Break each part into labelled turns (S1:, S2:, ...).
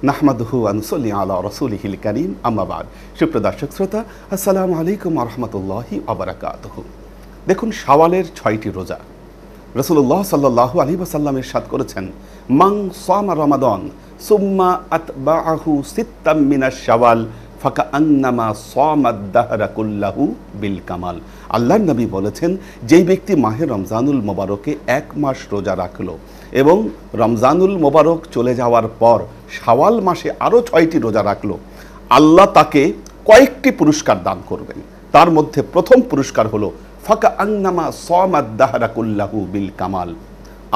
S1: নাহমাদুহু ওয়া নুসাল্লি আলা রাসূলিহিল কারীম, আম্মা বা'দ। সুপ্রিয় দর্শক শ্রোতা, আসসালামু আলাইকুম ওয়া রাহমাতুল্লাহি ওয়া বারাকাতুহু। দেখুন, শাওয়ালের 6টি রোজা। রাসূলুল্লাহ সাল্লাল্লাহু আলাইহি ওয়াসাল্লাম ইরশাদ করেছেন, মান সামা রমাদান সুম্মা আতবাআহু সিত্তাম মিনাশ শাওয়াল ফাকাআন্নামা সামাদ দাহরা কুল্লাহু বিল কামাল। আল্লাহর নবী বলেছেন, যেই ব্যক্তি মাহে রমজানুল মোবারকে 1 মাস রোজা রাখলো এবং রমজানুল মোবারক চলে যাওয়ার পর শাওয়াল মাসে আরও 6টি রোজা রাখলো, আল্লাহ তাকে কয়েকটি পুরস্কার দান করবেন। তার মধ্যে প্রথম পুরস্কার হলো ফাকাআন্নামা সামাদ দাহরা কুল্লাহু বিল কামাল।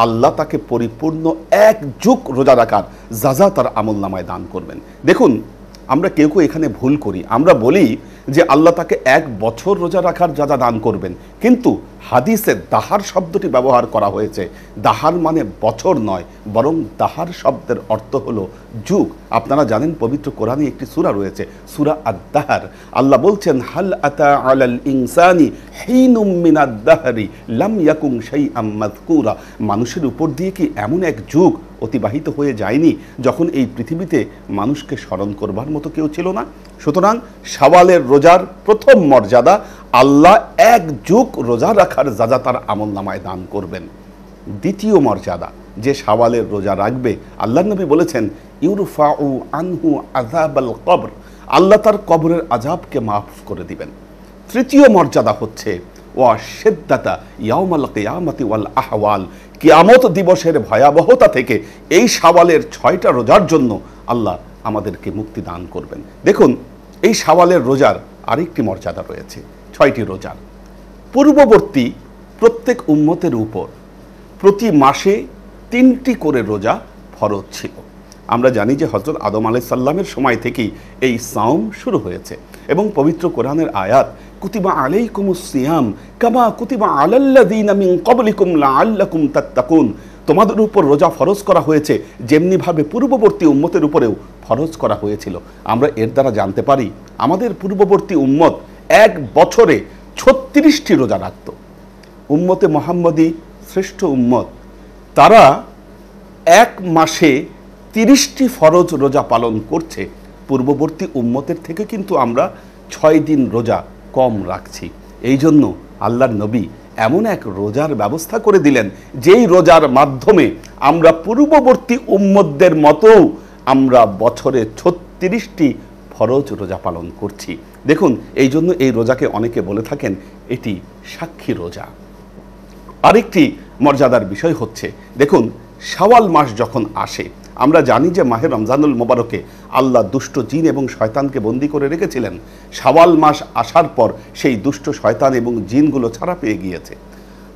S1: আল্লাহ তাকে পরিপূর্ণ 1 যুগ রোজা রাখার যাজা তার আমলনামায় দান করবেন। দেখুন, আমরা কেউ কেউ এখানে ভুল করি, আমরা বলি যে আল্লাহ তাকে 1 বছর রোজা রাখার যাজা দান করবেন, কিন্তু হাদিসে দাহার শব্দটি ব্যবহার করা হয়েছে। দাহার মানে বছর নয়, বরং দাহার শব্দের অর্থ হলো যুগ। আপনারা জানেন, পবিত্র কোরআনে একটি সূরা রয়েছে, সূরা আদ-দাহর। আল্লাহ বলছেন, হাল আতা আলাল ইনসানি হিনুম মিনাদ দাহরি লাম ইয়াকুন শাইআম মাযকুরা। মানুষের উপর দিয়ে কি এমন এক যুগ অতিবাহিত হয়ে যায়নি যখন এই পৃথিবীতে মানুষকে স্মরণ করবার মতো কেউ ছিল না? সুতরাং শাওয়ালের রোজার প্রথম মর্যাদা, আল্লাহ 1 যুগ রোজা রাখার যাজা তার আমলনামায় দান করবেন। দ্বিতীয় মর্যাদা, যে শাওয়ালের রোজা রাখবে, আল্লাহর নবী বলেছেন, ইউরফাউ আনহু আযাবাল কবর, আল্লাহ তার কবরের আযাবকে মাফ করে দিবেন। তৃতীয় মর্যাদা হচ্ছে ওয়া শিদ্দাতা ইয়াউমাল কিয়ামতি ওয়াল আহওয়াল, কিয়ামত দিবসের ভয়াবহতা থেকে এই শাওয়ালের 6টা রোজার জন্য আল্লাহ আমাদেরকে মুক্তি দান করবেন। দেখুন, এই শাওয়ালের রোজার আরেকটি মর্যাদা রয়েছে। 6টি রোজার পূর্ববর্তী প্রত্যেক উম্মতের উপর প্রতি মাসে 3টি করে রোজা ফরজ ছিল। আমরা জানি যে হযরত আদম আলাইহিস সালামের সময় থেকেই এই সাওম শুরু হয়েছে এবং পবিত্র কোরআনের আয়াত, কুতিবা আলাইকুমুস সিয়াম কামা কুতিবা আলাল্লাযীনা মিন ক্বাবলিকুম লাআল্লাকুম তাত্তাকুন, তোমাদের উপর রোজা ফরজ করা হয়েছে যেমনিভাবে পূর্ববর্তী উম্মতের উপরেও ফরজ করা হয়েছিল। আমরা এর দ্বারা জানতে পারি আমাদের পূর্ববর্তী উম্মত 1 বছরে 36টি রোজা রাখত। উম্মতে মুহাম্মদী শ্রেষ্ঠ উম্মত, তারা 1 মাসে 30টি ফরজ রোজা পালন করছে। পূর্ববর্তী উম্মতের থেকে কিন্তু আমরা 6 দিন রোজা কম রাখছি। এই জন্য আল্লাহর নবী এমন এক রোজার ব্যবস্থা করে দিলেন, যেই রোজার মাধ্যমে আমরা পূর্ববর্তী উম্মতদের মতো আমরা বছরে 36টি ফরজ রোজা পালন করছি। দেখুন, এই জন্য এই রোজাকে অনেকে বলে থাকেন এটি সাক্ষী রোজা। আরেকটি মর্যাদার বিষয় হচ্ছে, দেখুন, শাওয়াল মাস যখন আসে, আমরা জানি যে মাহে রমজানুল মোবারকে আল্লাহ দুষ্ট জিন এবং শয়তানকে বন্দী করে রেখেছিলেন। শাওয়াল মাস আসার পর সেই দুষ্ট শয়তান এবং জিনগুলো ছাড়া পেয়ে গিয়েছে।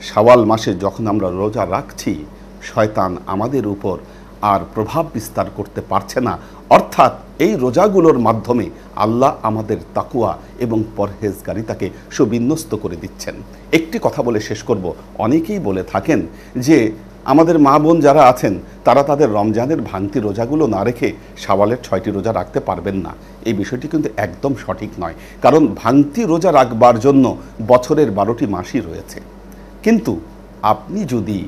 S1: শাওয়াল মাসে যখন আমরা রোজা রাখছি, শয়তান আমাদের উপর আর প্রভাব বিস্তার করতে পারছে না। অর্থাৎ এই রোজাগুলোর মাধ্যমে আল্লাহ আমাদের তাকওয়া এবং পরহেজগারিতাকে সুবিন্যস্ত করে দিচ্ছেন। একটি কথা বলে শেষ করব, অনেকেই বলে থাকেন যে আমাদের মা বোন যারা আছেন তারা তাদের রমজানের ভাঙতি রোজাগুলো না রেখে শাওয়ালের 6টি রোজা রাখতে পারবেন না। এই বিষয়টি কিন্তু একদম সঠিক নয়, কারণ ভাঙতি রোজা রাখবার জন্য বছরের 12টি মাসই রয়েছে। কিন্তু আপনি যদি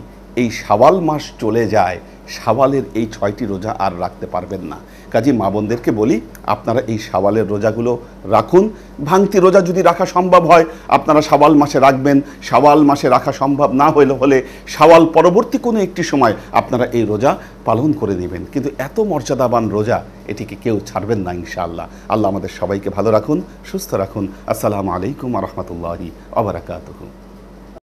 S1: এই শাওয়াল মাস চলে যায়, শাওয়ালের এই 6টি রোজা আর রাখতে পারবেন না। কাজে মা বোনদেরকে বলি, আপনারা এই শাওয়ালের রোজাগুলো রাখুন। ভাঙতি রোজা যদি রাখা সম্ভব হয় আপনারা শাওয়াল মাসে রাখবেন, শাওয়াল মাসে রাখা সম্ভব না হলে শাওয়াল পরবর্তী কোনো একটি সময় আপনারা এই রোজা পালন করে দিবেন। কিন্তু এত মর্যাদাবান রোজা, এটিকে কেউ ছাড়বেন না ইনশাআল্লাহ। আল্লাহ আমাদের সবাইকে ভালো রাখুন, সুস্থ রাখুন। আসসালামু আলাইকুম ওয়া রাহমাতুল্লাহি ওয়া বারাকাতুহু।